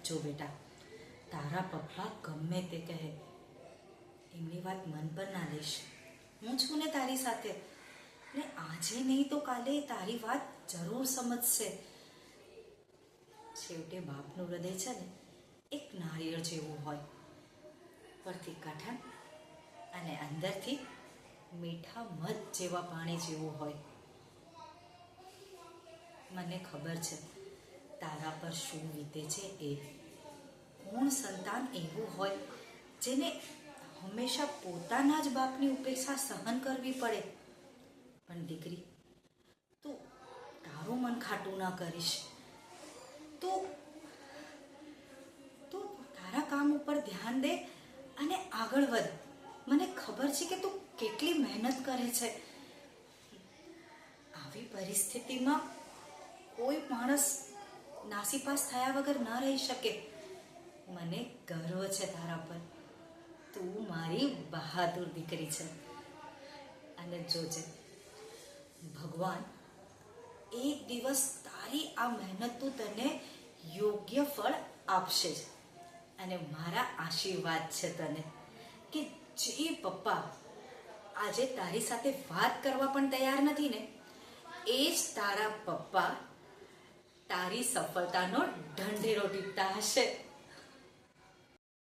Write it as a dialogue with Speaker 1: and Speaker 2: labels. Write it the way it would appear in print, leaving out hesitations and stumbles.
Speaker 1: જો બેટા, તારા પપ્પા ગમે તે કહે એમની વાત મન પર ના લઈશ. હું છું ને તારી સાથે, ને આજે નહીં તો કાલે તારી વાત જરૂર સમજશે. છેવટે બાપનું હૃદય છે ને એક નારિયેળ જેવું હોય, પરથી કઠણ અને અંદરથી મીઠા મધ જેવા પાણી જેવું હોય. મને ખબર છે તારા પર શું વીતે છે એ. કોણ સંતાન એવું હોય જેને હંમેશા પોતાના જ બાપની ઉપેક્ષા સહન કરવી પડે? પણ દીકરી, તું તારું મન ખાટું ના કરીશ. તું તારા કામ ઉપર ધ્યાન દે અને આગળ વધ. મને ખબર છે કે તું કેટલી મહેનત કરે છે. આવી પરિસ્થિતિમાં કોઈ માણસ નાસીપાસ થયા વગર ન રહી શકે. મને ગર્વ છે તારા પર. તું મારી બહાદુર દીકરી છે. અને જોજે, ભગવાન એક દિવસ તારી આ મહેનતનું તને યોગ્ય ફળ આપશે જ. અને મારા આશીર્વાદ છે તને કે જે પપ્પા આજે તારી સાથે વાત કરવા પણ તૈયાર નથી ને, એ જ તારા પપ્પા તારી સફળતાનો ઢંઢેરો ટીપતા હશે.